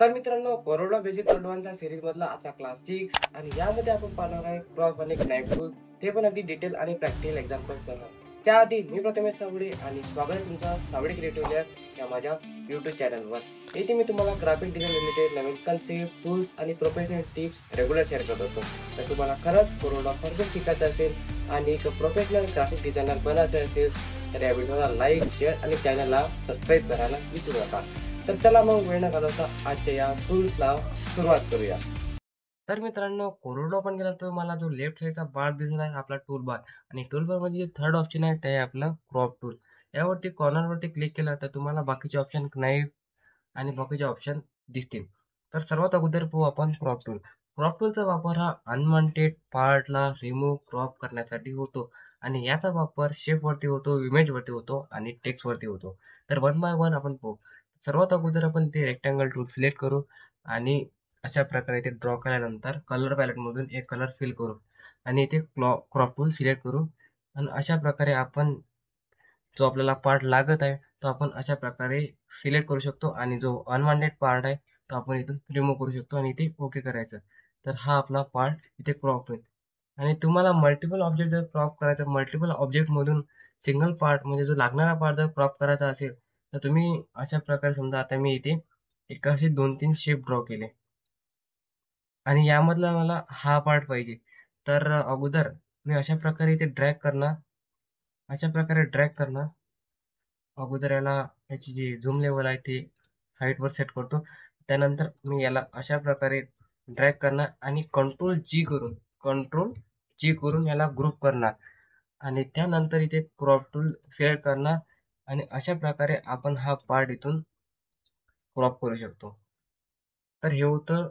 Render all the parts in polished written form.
तर मित्रांनो, corona basic advance series मधला आजचा क्लास 6 आणि यामध्ये आपण पाहणार आहे क्रॉप आणि नाईफ टूल, ते पण अगदी डिटेल आणि प्रॅक्टिकल एक्झाम्पलसह. त्याआधी मी प्रथमेश सावळे आणि स्वागत आहे तुमचं सावळे क्रिएटिव्ह लॅब या माझ्या YouTube चॅनलवर. येथे मी तुम्हाला ग्राफिक डिझाइन रिलेटेड नवीन कन्सेप्ट, टूल्स आणि प्रोफेशनल टिप्स रेग्युलर शेअर करत असतो. तर तुम्हाला खरंच कोरोना परफेक्ट शिकायचं असेल आणि एक प्रोफेशनल ग्राफिक डिझायनर बनायचं असेल तर या व्हिडिओला लाईक, शेअर आणि चॅनलला सबस्क्राईब करायला विसरू नका. तर चला मग वेळ न घालवता आजच्या या टूल्सला सुरुवात करूया. तर मित्रांनो, कोरडो पण गेला तर मला जो लेफ्ट साईडचा बार दिसत आहे आपला टूल बार, आणि टूल बार मध्ये जे थर्ड ऑप्शन आहे ते आहे आपलं क्रॉप टूल. यावरती कॉर्नरवरती क्लिक केलं तर तुम्हाला बाकीचे ऑप्शन नाईफ आणि बाकीचे ऑप्शन दिसतील. तर सर्वात अगोदर पाहू आपण क्रॉप टूल. क्रॉप टूलचा वापर हा अनवॉन्टेड पार्टला रिमूव्ह क्रॉप करण्यासाठी होतो, आणि याचा वापर शेप वरती होतो, इमेज वरती होतो आणि टेक्स्ट वरती होतो. तर वन बाय वन आपण पाहू. सर्वात अगोदर आपण ते रेक्टँगल टूल सिलेक्ट करू आणि अशा प्रकारे ते ड्रॉ केल्यानंतर कलर पॅलेट मधून एक कलर फिल करू आणि इथे क्रॉप टूल सिलेक्ट करू, आणि अशा प्रकारे आपण जो आपल्याला पार्ट लागत आहे तो आपण अशा प्रकारे सिलेक्ट करू शकतो, आणि जो अनवॉन्टेड पार्ट आहे तो आपण इथून रिमूव्ह करू शकतो आणि इथे ओके करायचं. तर हा आपला पार्ट इथे क्रॉप होईल. आणि तुम्हाला मल्टिपल ऑब्जेक्ट जर क्रॉप करायचा, मल्टिपल ऑब्जेक्ट मधून सिंगल पार्ट म्हणजे जो लागणारा पार्ट जर क्रॉप करायचा असेल तर तुम्ही अशा प्रकारे, समजा आता मी इथे एक असे 2-3 शेप ड्रॉ केले आणि यामधला मला हा पार्ट पाहिजे. तर अगोदर मी अशा प्रकारे इथे ड्रॅग करणार, अशा प्रकारे ड्रॅग करणार. अगोदर याला याची जी झूम लेवल आहे ती हाईट वर सेट करतो. त्यानंतर मी याला अशा प्रकारे ड्रॅग करणार आणि कंट्रोल जी करून याला ग्रुप करणार, आणि त्यानंतर इथे क्रॉप टूल सिलेक्ट करणार, आणि अशा प्रकारे आपण हा पार्ट इथून क्रॉप करू शकतो. तर हे होतं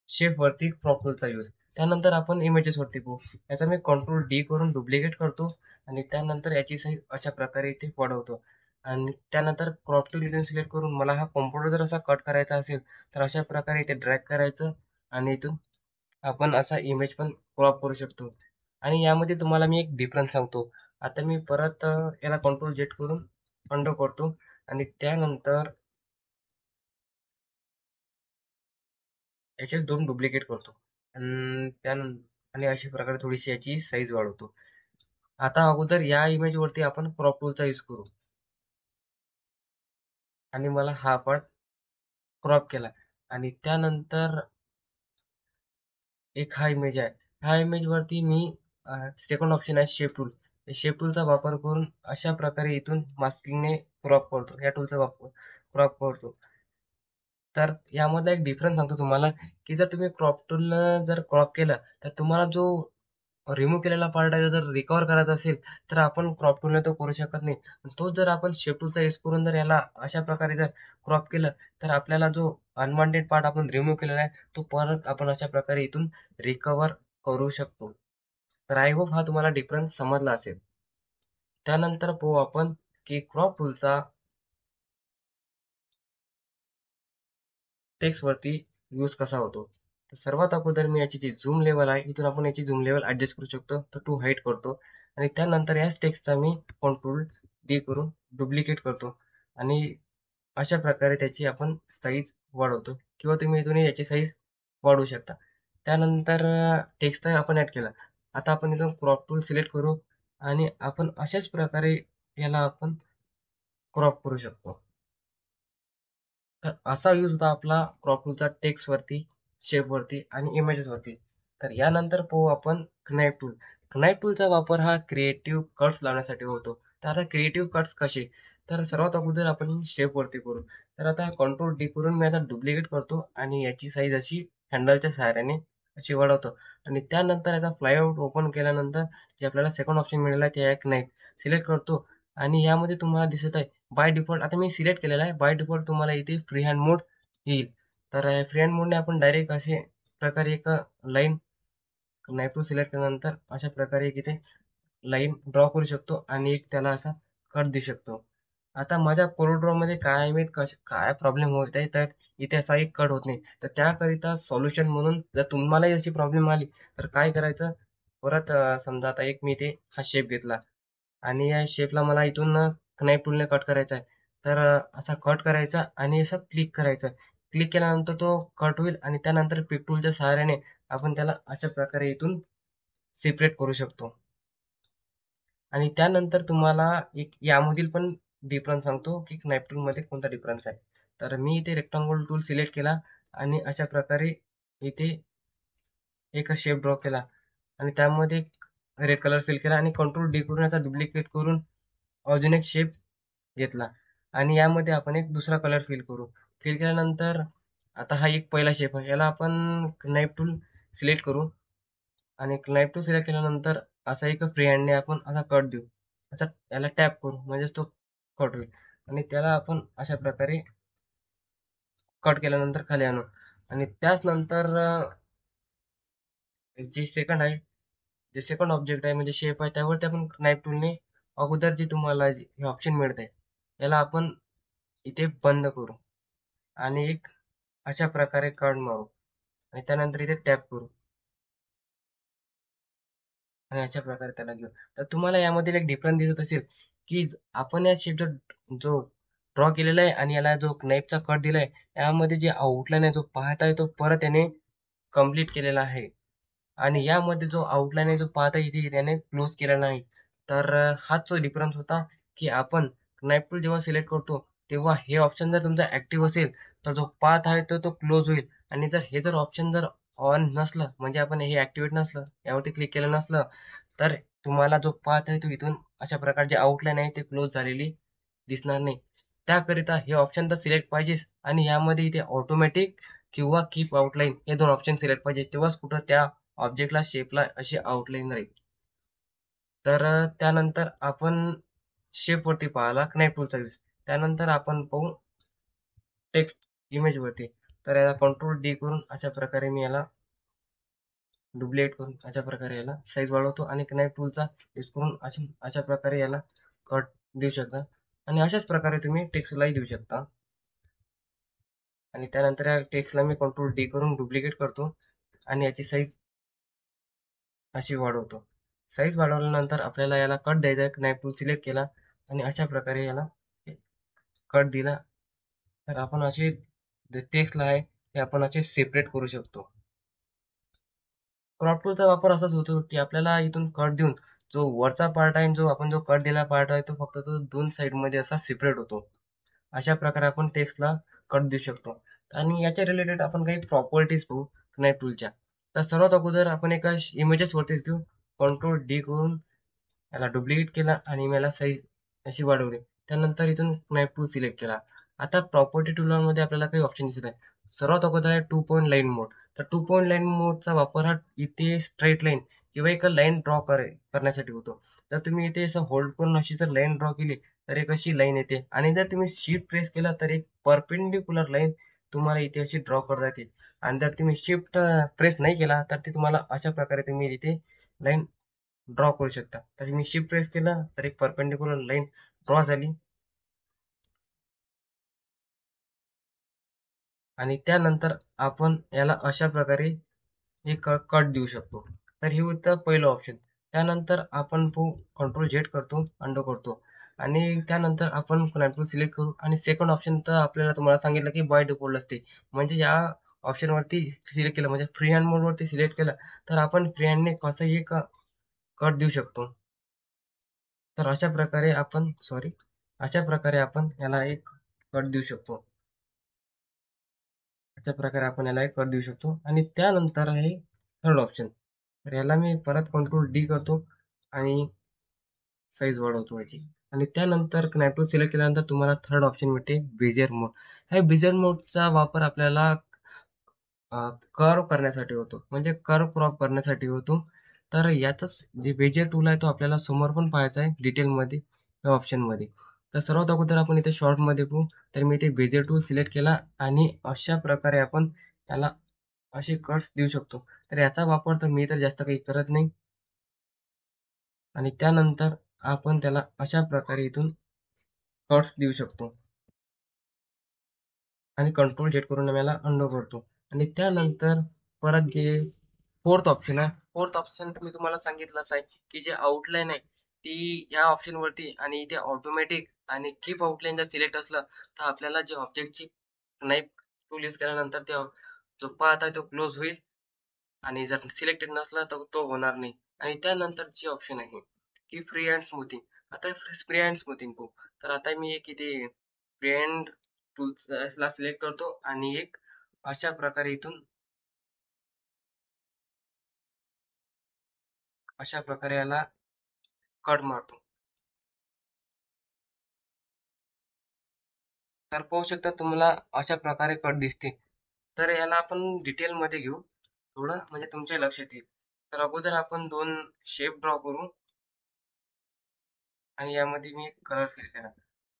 शेप वरती क्रॉप टूलचा यूज. त्यानंतर आपण इमेजेस वरती पाहू. याचा मी कंट्रोल डी करून डुप्लिकेट करतो आणि त्यानंतर याची साईज अशा प्रकारे इथे वाढवतो, आणि त्यानंतर क्रॉप टूल इथून सिलेक्ट करून मला हा कॉम्प्युटर जर असा कट करायचा असेल तर अशा प्रकारे इथे ड्रॅग करायचं, आणि इथून आपण असा इमेज पण क्रॉप करू शकतो. आणि यामध्ये तुम्हाला मी एक डिफरन्स सांगतो. आता मी परत याला कंट्रोल जेट करून अंडो करतो, आणि त्यानंतर याचे 2 डुप्लिकेट करतो, आणि त्यानंतर आणि अशा प्रकारे थोडीशी याची साईज वाढवतो. आता अगोदर या इमेज वरती आपण क्रॉप टूलचा यूज करू, आणि मला हा पार्ट क्रॉप केला, आणि त्यानंतर एक हा इमेज आहे. ह्या इमेज वरती मी सेकंड ऑप्शन आहे शेप टूल. शेप टूलचा वापर करून अशा प्रकारे इथून मास्किंगने क्रॉप करतो. या टूलचा वापर क्रॉप करतो. तर यामधला एक डिफरन्स सांगतो तुम्हाला, की जर तुम्ही क्रॉप टूल जर क्रॉप केलं तर तुम्हाला जो रिमूव्ह केलेला पार्ट आहे जर रिकव्हर करायचा असेल तर आपण क्रॉप टूलने तो करू शकत नाही. तोच जर आपण शेप टूलचा यूज करून जर याला अशा प्रकारे जर क्रॉप केलं तर आपल्याला जो अनवॉन्टेड पार्ट आपण रिमूव्ह केलेला आहे तो परत आपण अशा प्रकारे इथून रिकव्हर करू शकतो. तर आय होप हा तुम्हाला डिफरन्स समजला असेल. त्यानंतर पाहू आपण की क्रॉप टूलचा टेक्स्ट वरती यूज कसा होतो. तर सर्वात अगोदर मी याची जी झूम लेवल आहे इथून आपण याची झूम लेवल ऍडजस्ट करू शकतो. तर टू हाईट करतो, आणि त्यानंतर याच टेक्स्टचा मी कंट्रोल डी करून डुप्लिकेट करतो, आणि अशा प्रकारे त्याची आपण साईज वाढवतो, किंवा तुम्ही इथून याची साईज वाढवू शकता. त्यानंतर टेक्स्ट आपण ऍड केला. आता आपण इथून क्रॉप टूल सिलेक्ट करू, आणि आपण अशाच प्रकारे याला आपण क्रॉप करू शकतो. तर असा यूज होता आपला क्रॉप टूलचा टेक्स्ट वरती, शेप वरती आणि इमेजेस वरती. तर यानंतर पाहू आपण क्नाईफ टूल. क्नाईफ टूलचा वापर हा क्रिएटिव्ह कट्स लावण्यासाठी होतो. तर आता क्रिएटिव्ह कट्स कसे, तर सर्वात अगोदर आपण शेप वरती करू. तर आता कंट्रोल डी करून मी आता डुप्लिकेट करतो, आणि याची साईज अशी हँडलच्या सहाय्याने अशी वाढवतो, आणि त्यानंतर याचा फ्लायआउट ओपन केल्यानंतर जे आपल्याला सेकंड ऑप्शन मिळाला आहे ते आहे क्नाईफ, सिलेक्ट करतो. आणि यामध्ये तुम्हाला दिसत आहे बाय डिफॉल्ट, आता मी सिलेक्ट केलेला आहे, बाय डिफॉल्ट तुम्हाला इथे फ्री हँड मोड येईल. तर फ्री हँड मोडने आपण डायरेक्ट असे प्रकारे एक लाईन नाईफ टू सिलेक्ट केल्यानंतर अशा प्रकारे एक इथे लाईन ड्रॉ करू शकतो, आणि एक त्याला असा कट देऊ शकतो. आता माझ्या कोरड्रॉ मध्ये काय माहित काय प्रॉब्लेम होत आहे, तर इथे असा एक कट होत नाही. तर त्याकरिता सोल्युशन म्हणून जर तुम्हालाही अशी प्रॉब्लेम आली तर काय करायचं, परत समजा आता एक मी इथे हा शेप घेतला, आणि या शेपला मला इथून कनाईफ टूलने कट करायचा आहे. तर असा कट करायचा आणि असं क्लिक करायचं. क्लिक केल्यानंतर तो कट होईल आणि त्यानंतर पिक टूलच्या सहाय्याने आपण त्याला अशा प्रकारे इथून सेपरेट करू शकतो. आणि त्यानंतर तुम्हाला एक यामधील पण डिफरन्स सांगतो की स्नॅप टूलमध्ये कोणता डिफरन्स आहे. तर मी इथे रेक्टांगल टूल सिलेक्ट केला आणि अशा प्रकारे इथे एक शेप ड्रॉ केला आणि त्यामध्ये रेड कलर फिल केला आणि कंट्रोल डी करून याचा डुप्लिकेट करून अजून एक शेप घेतला आणि यामध्ये आपण एक दुसरा कलर फिल करू. फिल केल्यानंतर आता हा एक पहिला शेप आहे, याला आपण नाईफ टूल सिलेक्ट करू आणि नाईफ टूल सिलेक्ट केल्यानंतर असा एक फ्री हँडने आपण असा कट देऊ. असा याला टॅप करू म्हणजेच तो कट होईल आणि त्याला आपण अशा प्रकारे कट केल्यानंतर खाली आणू आणि त्याच नंतर जे सेकंड आहे, जे सेकंड ऑब्जेक्ट आहे म्हणजे शेप आहे, त्यावरती आपण नाईफ टूलने अगोदर जे तुम्हाला हे ऑप्शन मिळत आहे याला आपण इथे बंद करू आणि एक अशा प्रकारे कट मारू आणि त्यानंतर इथे टॅप करू आणि अशा प्रकारे त्याला घेऊ. तर तुम्हाला यामधील एक डिफरन्स दिसत असेल की आपण या शेप जो ड्रॉ केलेला आहे आणि याला जो नाईफचा कट दिलाय यामध्ये जे आउटलाईन आहे जो पाहत आहे तो परत याने कम्प्लीट केलेला आहे आणि यामध्ये जो आउटलाईन आहे जो पाहता इथे त्याने क्लोज केला नाही. तर हाच तो डिफरन्स होता की आपण नाईफ टूल जेव्हा सिलेक्ट करतो तेव्हा हे ऑप्शन जर तुमचा ऍक्टिव्ह असेल तर जो पाथ आहे तो क्लोज होईल आणि जर ऑप्शन जर ऑन नसलं म्हणजे आपण हे ऍक्टिव्हेट नसलं यावरती क्लिक केलं नसलं तर तुम्हाला जो पाथ आहे तो इथून अशा प्रकारचे आउटलाईन आहे ते क्लोज झालेली दिसणार नाही. त्याकरिता हे ऑप्शन तर सिलेक्ट पाहिजेच आणि यामध्ये इथे ऑटोमॅटिक किंवा कीप आउटलाईन हे दोन ऑप्शन सिलेक्ट पाहिजे तेव्हाच कुठं त्या ऑब्जेक्टला शेपला अशी आउटलाईन राहील. तर त्यानंतर आपण शेप वरती पाहिला नाईफ टूलचा यूज. त्यानंतर आपण पाहू टेक्स्ट इमेज वरती. तर याला कंट्रोल डी करून अशा प्रकारे मी याला डुप्लिकेट करून अशा प्रकारे याला साईज वाढवतो आणि नाईफ टूलचा यूज करून अशा प्रकारे याला कट देऊ शकता आणि अशाच प्रकारे तुम्ही टेक्स्टलाही देऊ शकता. आणि त्यानंतर या टेक्स्टला मी कंट्रोल डी करून डुप्लिकेट करतो आणि याची साईज अशी वाढवतो. साईज वाढवल्यानंतर आपल्याला याला कट द्यायचा आहे. नाईफ टूल सिलेक्ट केला आणि अशा प्रकारे याला कट दिला तर आपण असे जे टेक्स्टला आहे ते आपण असे सेपरेट करू शकतो. क्रॉप टूलचा वापर असाच होतो की आपल्याला इथून कट देऊन जो वरचा पार्ट आहे जो आपण जो कट दिलेला पार्ट आहे तो फक्त तो दोन साइड मध्ये असा सेपरेट होतो. अशा प्रकारे आपण टेक्स्टला कट देऊ शकतो आणि याच्या रिलेटेड आपण काही प्रॉपर्टीज पाहू नाईफ टूलच्या. तर सर्वात अगोदर आपण एका इमेजेस वरतीच घेऊ. कंट्रोल डी करून याला डुप्लिकेट केला आणि मला साईज अशी वाढवली. त्यानंतर इथून नाईफ टूल सिलेक्ट केला. आता प्रॉपर्टी टूलमध्ये आपल्याला काही ऑप्शन दिसत आहे. सर्वात अगोदर आहे टू पॉईंट लाईन मोड. तर टू पॉईंट लाईन मोडचा वापर हा इथे स्ट्रेट लाईन किंवा एक लाईन ड्रॉ करण्यासाठी होतो. जर तुम्ही इथे असं होल्ड करून अशी जर लाईन ड्रॉ केली तर एक अशी लाईन येते आणि जर तुम्ही शिफ्ट प्रेस केला तर एक परपेंडिक्युलर लाईन तुम्हाला इथे अशी ड्रॉ करता येते आणि जर तुम्ही शिफ्ट प्रेस नाही केला तर ती तुम्हाला अशा प्रकारे तुम्ही इथे लाईन ड्रॉ करू शकता. तर मी शिफ्ट प्रेस केला तर एक परपेंडिक्युलर लाईन ड्रॉ झाली आणि त्यानंतर आपण याला अशा प्रकारे एक कट देऊ शकतो. तर हे होतं पहिलं ऑप्शन. त्यानंतर आपण कंट्रोल झेड करतो, अंडो करतो आणि त्यानंतर आपण कंट्रोल सिलेक्ट करू आणि सेकंड ऑप्शन तर आपल्याला तुम्हाला सांगितलं की बाय डिफॉल्ट असते. म्हणजे या ऑप्शन वरती सिलेक्ट केलं म्हणजे फ्री हँड मोड वरती सिलेक्ट केलं तर आपण फ्री हँडने कसंही एक कट देऊ शकतो. तर अशा प्रकारे आपण याला एक कट देऊ शकतो. अशा प्रकारे आपण याला एक कट देऊ शकतो आणि त्यानंतर आहे थर्ड ऑप्शन. तर याला मी परत कंट्रोल डी करतो आणि साईज वाढवतो याची आणि त्यानंतर टूल सिलेक्ट केल्यानंतर तुम्हाला थर्ड ऑप्शन मिळते बेझियर मोड. ह्या बेझियर मोडचा वापर आपल्याला कर्व करण्यासाठी होतो म्हणजे कर्व क्रॉप करण्यासाठी होतो. तर याचाच जे बेझियर टूल आहे तो आपल्याला समोर पण पाहायचा आहे डिटेलमध्ये या ऑप्शनमध्ये. तर सर्वात अगोदर आपण इथे शॉर्टमध्ये पाहू. तर मी इथे बेझियर टूल सिलेक्ट केला आणि अशा प्रकारे आपण याला असे कट्स देऊ शकतो. तर याचा वापर तर मी तर जास्त काही करत नाही आणि त्यानंतर आपण त्याला अशा प्रकारे इथून कट्स देऊ शकतो आणि कंट्रोल झेड करून याला अंडो करतो आणि त्यानंतर परत जे फोर्थ ऑप्शन आहे, फोर्थ ऑप्शन मी तुम्हाला सांगितलंच आहे की जे आउटलाईन आहे ती या ऑप्शन वरती आणि इथे ऑटोमॅटिक आणि कीप आउटलाईन जर सिलेक्ट असलं तर आपल्याला जे ऑब्जेक्टची नाईफ टूल यूज केल्यानंतर ते जो पाथ आहे तो क्लोज होईल आणि जर सिलेक्टेड नसला तर तो होणार नाही. आणि त्यानंतरची ऑप्शन आहे की फ्री हँड स्मूथिंग. आता फ्री हँड स्मूथिंग पाहू. तर आता मी एक इथे फ्री हँड टूल्सला सिलेक्ट करतो आणि एक अशा प्रकारे इथून अशा प्रकारे याला कट मारतो. तर पाहू शकता तुम्हाला अशा प्रकारे कट दिसते. तर याला आपण डिटेल मध्ये घेऊ थोडं, म्हणजे तुमच्या लक्षात येईल. तर अगोदर आपण 2 शेप ड्रॉ करू आणि यामध्ये मी कलर फिल केला.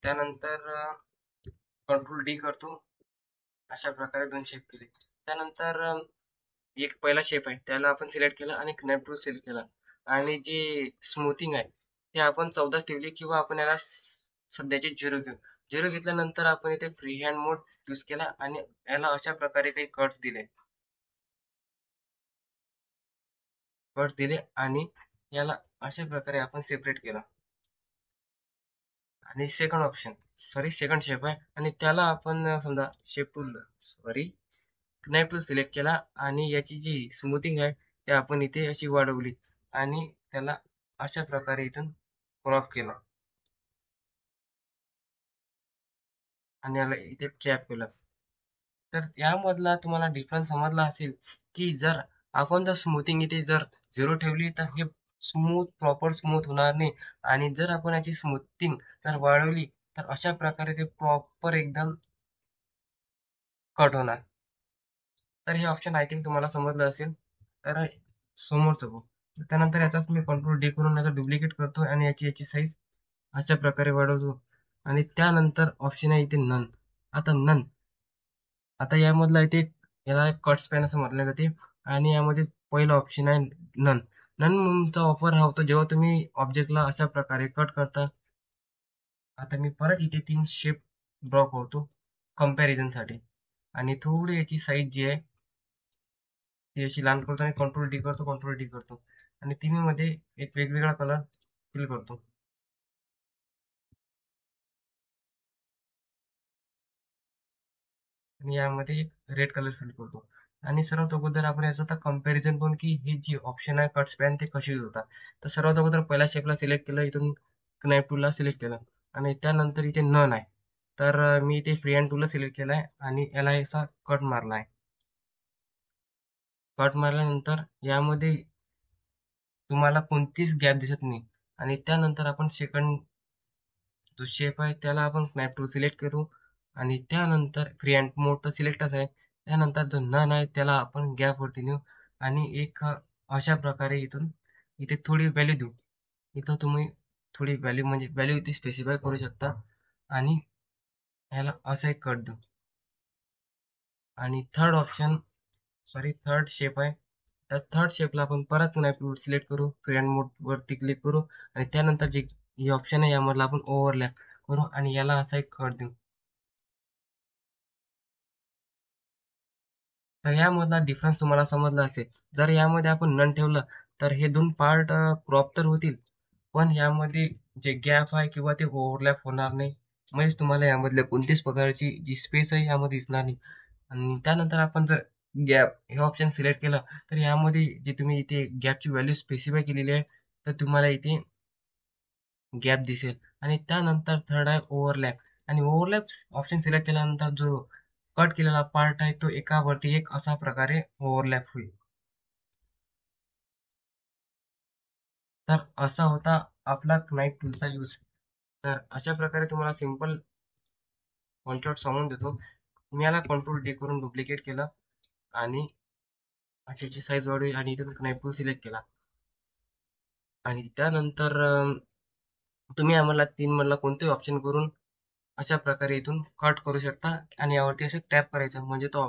त्यानंतर कंट्रोल डी करतो. अशा प्रकारे 2 शेप केले. त्यानंतर एक पहिला शेप आहे त्याला आपण सिलेक्ट केला आणि स्नॅप टूल सिलेक्ट केला. आणि जे स्मूथिंग आहे ते आपण 14 ठेवली किंवा आपण याला सध्याचे 0 घेऊ. 0 घेतल्यानंतर आपण इथे फ्री हँड मोड यूज केला आणि याला अशा प्रकारे काही कट्स दिले. कट दिले आणि याला अशा प्रकारे आपण सेपरेट केलं. आणि सेकंड शेप आहे आणि त्याला आपण समजा shape tool snap tool select केला आणि याची जी स्मूथिंग आहे ते आपण इथे अशी वाढवली आणि त्याला अशा प्रकारे इथून क्रॉप केला आणि याला इथे कॅप केलं. तर यामधला तुम्हाला डिफरन्स समजला असेल की जर आपण जर स्मूथिंग इथे जर 0 ठेवली तर हे प्रॉपर स्मूथ होणार नाही. आणि जर आपण याची स्मूथिंग जर वाढवली तर अशा प्रकारे ते प्रॉपर एकदम कट होणार. तर हे ऑप्शन आय थिंक तुम्हाला समजलं असेल. तर समोरचं बघू. त्यानंतर याचाच मी कंट्रोल डी करून याचा डुप्लिकेट करतो आणि याची साईज अशा प्रकारे वाढवतो. आणि त्यानंतर ऑप्शन आहे इथे नन. आता यामधला इथे याला कट स्पॅन असं म्हटलं जाते. आणि यामध्ये पहिला ऑप्शन आहे नन. ननचा ऑफर हा होतो जेव्हा तुम्ही ऑब्जेक्टला अशा प्रकारे कट करता. आता मी परत इथे 3 शेप ड्रॉ करतो कम्पॅरिझन साठी आणि थोडी याची साईज जी आहे ती अशी लहान करतो आणि कंट्रोल डी करतो आणि तिन्ही मध्ये एक वेगवेगळा कलर फिल करतो. आणि यामध्ये एक रेड कलर फिल करतो. आणि सर्वात अगोदर आपण याचा आता कंपॅरिझन करून की हे जे ऑप्शन आहे कट स्पॅन ते कसे यूज होतात. तर सर्वात अगोदर पहिल्या शेपला सिलेक्ट केलं, इथून स्नॅप टूलला सिलेक्ट केलं आणि त्यानंतर इथे नन आहे. तर मी इथे फ्री हँड टूलला सिलेक्ट केलं आहे आणि याला असा कट मारला आहे. कट मारल्यानंतर यामध्ये तुम्हाला कोणतीच गॅप दिसत नाही. आणि त्यानंतर आपण सेकंड जो शेप आहे त्याला आपण स्नॅप टूल सिलेक्ट करू आणि त्यानंतर फ्री हँड मोड तर सिलेक्टच आहे. त्यानंतर जो नन आहे त्याला आपण गॅप वरती नेऊ आणि एक अशा प्रकारे इथून इथे थोडी व्हॅल्यू देऊ. इथं तुम्ही थोडी व्हॅल्यू इथे स्पेसिफाय करू शकता आणि याला असा एक कट देऊ. आणि थर्ड शेप आहे. त्या थर्ड शेपला आपण परत सिलेक्ट करू, फ्री हँड मोड वरती क्लिक करू आणि त्यानंतर जे हे ऑप्शन आहे यामधला आपण ओव्हरलॅप करू आणि याला असा एक कट देऊ. तर यामधला डिफरन्स तुम्हाला समजला असेल. जर यामध्ये आपण नन ठेवलं तर हे 2 पार्ट क्रॉप तर होतील, पण यामध्ये जे गॅप आहे किंवा ते ओव्हरलॅप होणार नाही. म्हणजेच तुम्हाला यामधल्या कोणत्याच प्रकारची जी स्पेस आहे यामध्ये दिसणार नाही. आणि त्यानंतर आपण जर गॅप हे ऑप्शन सिलेक्ट केलं तर यामध्ये जे तुम्ही इथे गॅपची व्हॅल्यू स्पेसिफाय केलेली आहे तर तुम्हाला इथे गॅप दिसेल. आणि त्यानंतर थर्ड आहे ओव्हरलॅप. आणि ओव्हरलॅप ऑप्शन सिलेक्ट केल्यानंतर जो कट केलेला पार्ट आहे तो एकावरती एक अशा प्रकारे ओव्हरलॅप होईल. तर असा होता आपला नाईफ टूलचा यूज. तर अशा प्रकारे तुम्हाला सिंपल वन शॉट सांगून देतो. मी याला कंट्रोल डी करून डुप्लिकेट केलं आणि अशाची साईज वाढवली आणि इथून नाईफ टूल सिलेक्ट केला. आणि त्यानंतर तुम्ही आम्हाला 3 मधला कोणतेही ऑप्शन करून अशा प्रकारे इथून कट करू शकता आणि यावरती असं टॅप करायचं म्हणजे तो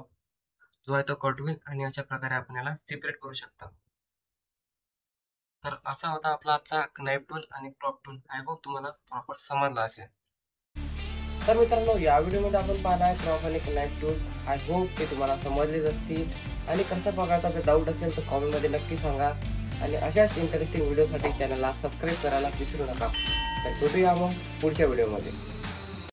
जो आहे तो कट होईल आणि अशा प्रकारे आपण याला सेपरेट करू शकता. तर असा होता आपला आजचा नाईफ टूल आणि क्रॉप टूल. आय होप तुम्हाला प्रॉपर समजला असेल. तर मित्रांनो, या व्हिडिओमध्ये आपण पाहिला आहे क्रॉप आणि नाईफ टूल. आय होप ते तुम्हाला समजलेच असतील. आणि कशा प्रकारचा जर डाऊट असेल तर कॉमेंटमध्ये नक्की सांगा. आणि अशाच इंटरेस्टिंग व्हिडिओसाठी चॅनलला सबस्क्राईब करायला विसरू नका. तर भेटूया मग पुढच्या व्हिडिओमध्ये.